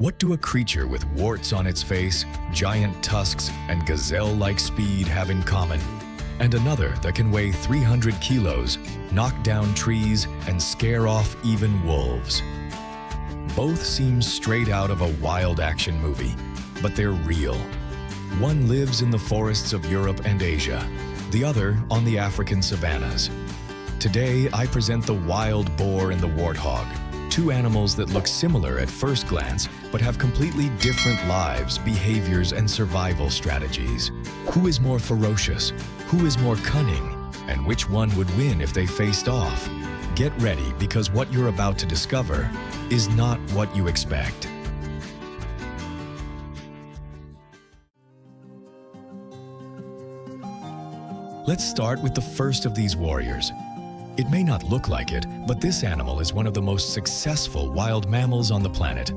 What do a creature with warts on its face, giant tusks, and gazelle-like speed have in common? And another that can weigh 300 kilos, knock down trees, and scare off even wolves. Both seem straight out of a wild action movie, but they're real. One lives in the forests of Europe and Asia, the other on the African savannas. Today, I present the wild boar and the warthog, two animals that look similar at first glance, but have completely different lives, behaviors, and survival strategies. Who is more ferocious? Who is more cunning? And which one would win if they faced off? Get ready, because what you're about to discover is not what you expect. Let's start with the first of these warriors. It may not look like it, but this animal is one of the most successful wild mammals on the planet.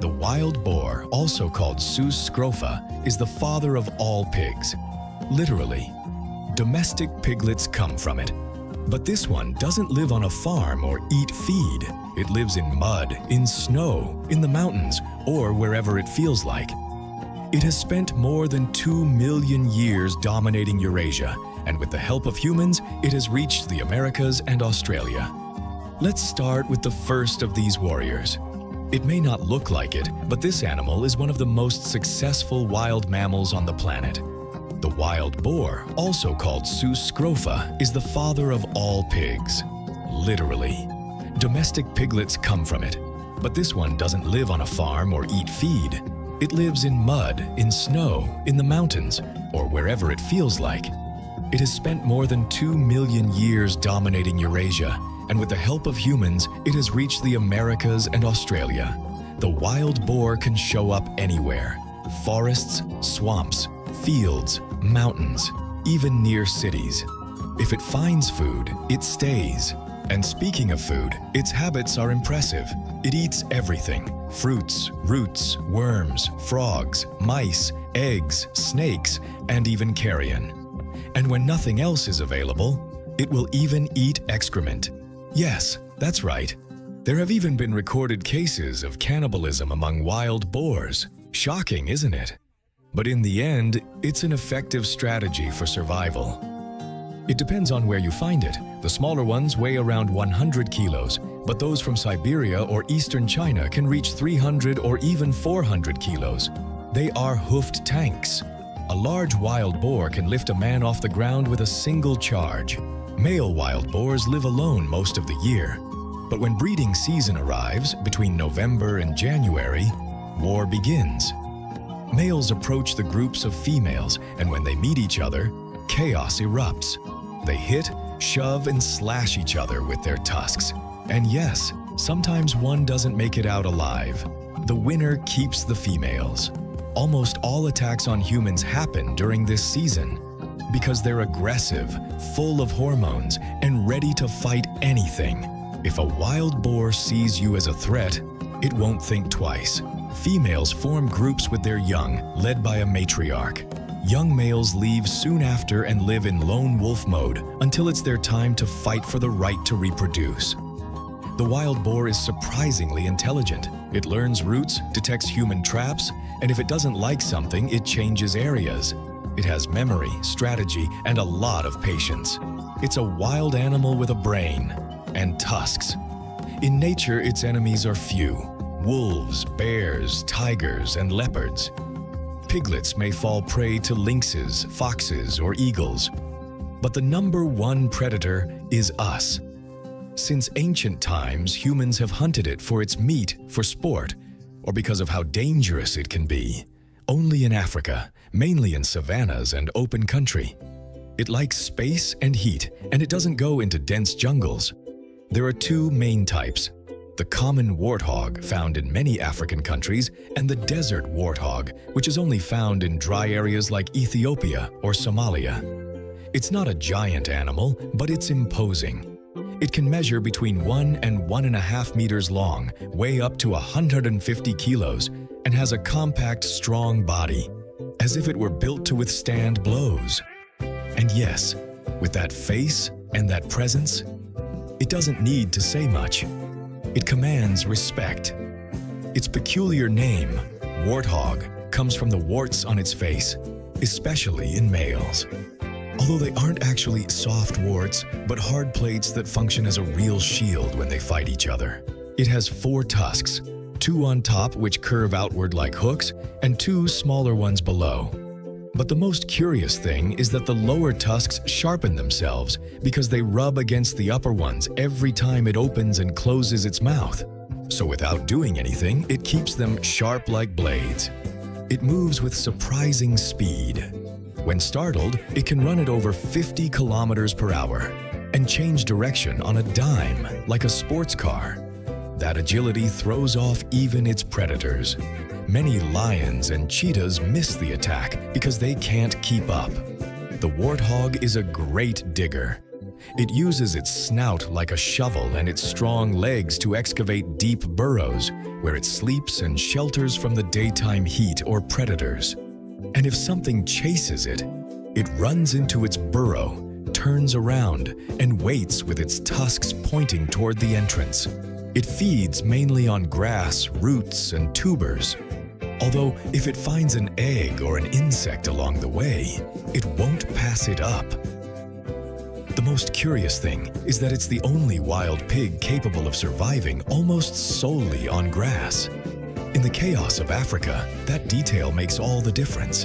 The wild boar, also called Sus scrofa, is the father of all pigs. Literally, domestic piglets come from it. But this one doesn't live on a farm or eat feed. It lives in mud, in snow, in the mountains, or wherever it feels like. It has spent more than 2 million years dominating Eurasia, and with the help of humans, it has reached the Americas and Australia. Let's start with the first of these warriors. It may not look like it, but this animal is one of the most successful wild mammals on the planet. The wild boar, also called Sus scrofa, is the father of all pigs. Literally. Domestic piglets come from it, but this one doesn't live on a farm or eat feed. It lives in mud, in snow, in the mountains, or wherever it feels like. It has spent more than 2 million years dominating Eurasia, and with the help of humans, it has reached the Americas and Australia. The wild boar can show up anywhere: forests, swamps, fields, mountains, even near cities. If it finds food, it stays. And speaking of food, its habits are impressive. It eats everything: fruits, roots, worms, frogs, mice, eggs, snakes, and even carrion. And when nothing else is available, it will even eat excrement. Yes, that's right. There have even been recorded cases of cannibalism among wild boars. Shocking, isn't it? But in the end, it's an effective strategy for survival. It depends on where you find it. The smaller ones weigh around 100 kilos, but those from Siberia or eastern China can reach 300 or even 400 kilos. They are hoofed tanks. A large wild boar can lift a man off the ground with a single charge. Male wild boars live alone most of the year. But when breeding season arrives, between November and January, war begins. Males approach the groups of females, and when they meet each other, chaos erupts. They hit, shove, and slash each other with their tusks. And yes, sometimes one doesn't make it out alive. The winner keeps the females. Almost all attacks on humans happen during this season because they're aggressive, full of hormones, and ready to fight anything. If a wild boar sees you as a threat, it won't think twice. Females form groups with their young, led by a matriarch. Young males leave soon after and live in lone wolf mode until it's their time to fight for the right to reproduce. The wild boar is surprisingly intelligent. It learns routes, detects human traps, and if it doesn't like something, it changes areas. It has memory, strategy, and a lot of patience. It's a wild animal with a brain and tusks. In nature, its enemies are few: wolves, bears, tigers, and leopards. Piglets may fall prey to lynxes, foxes, or eagles. But the number one predator is us. Since ancient times, humans have hunted it for its meat, for sport, or because of how dangerous it can be. Only in Africa, mainly in savannas and open country. It likes space and heat, and it doesn't go into dense jungles. There are two main types: the common warthog, found in many African countries, and the desert warthog, which is only found in dry areas like Ethiopia or Somalia. It's not a giant animal, but it's imposing. It can measure between 1 and 1.5 meters long, weigh up to 150 kilos, and has a compact, strong body, as if it were built to withstand blows. And yes, with that face and that presence, it doesn't need to say much. It commands respect. Its peculiar name, warthog, comes from the warts on its face, especially in males. Although they aren't actually soft warts, but hard plates that function as a real shield when they fight each other. It has 4 tusks, 2 on top which curve outward like hooks, and 2 smaller ones below. But the most curious thing is that the lower tusks sharpen themselves because they rub against the upper ones every time it opens and closes its mouth. So without doing anything, it keeps them sharp like blades. It moves with surprising speed. When startled, it can run at over 50 kilometers per hour and change direction on a dime like a sports car. That agility throws off even its predators. Many lions and cheetahs miss the attack because they can't keep up. The warthog is a great digger. It uses its snout like a shovel and its strong legs to excavate deep burrows where it sleeps and shelters from the daytime heat or predators. And if something chases it, it runs into its burrow, turns around, and waits with its tusks pointing toward the entrance. It feeds mainly on grass, roots, and tubers. Although, if it finds an egg or an insect along the way, it won't pass it up. The most curious thing is that it's the only wild pig capable of surviving almost solely on grass. In the chaos of Africa, that detail makes all the difference.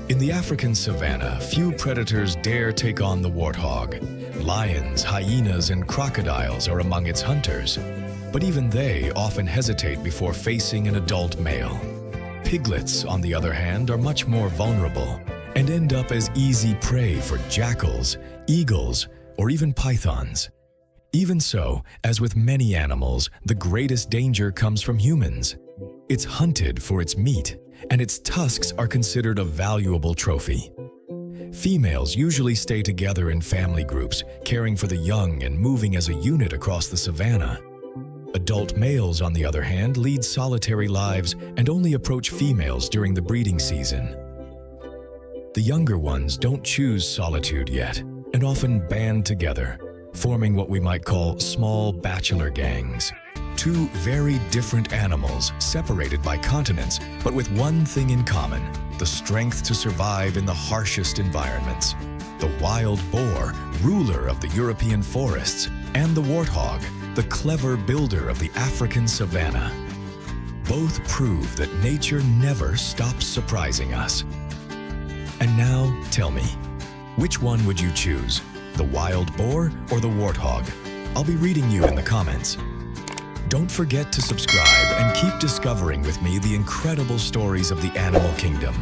In the African savanna, few predators dare take on the warthog. Lions, hyenas, and crocodiles are among its hunters, but even they often hesitate before facing an adult male. Piglets, on the other hand, are much more vulnerable and end up as easy prey for jackals, eagles, or even pythons. Even so, as with many animals, the greatest danger comes from humans. It's hunted for its meat, and its tusks are considered a valuable trophy. Females usually stay together in family groups, caring for the young and moving as a unit across the savanna. Adult males, on the other hand, lead solitary lives and only approach females during the breeding season. The younger ones don't choose solitude yet and often band together, forming what we might call small bachelor gangs. 2 very different animals separated by continents, but with one thing in common: the strength to survive in the harshest environments. The wild boar, ruler of the European forests, and the warthog, the clever builder of the African savanna. Both prove that nature never stops surprising us. And now, tell me, which one would you choose? The wild boar or the warthog? I'll be reading you in the comments. Don't forget to subscribe and keep discovering with me the incredible stories of the animal kingdom.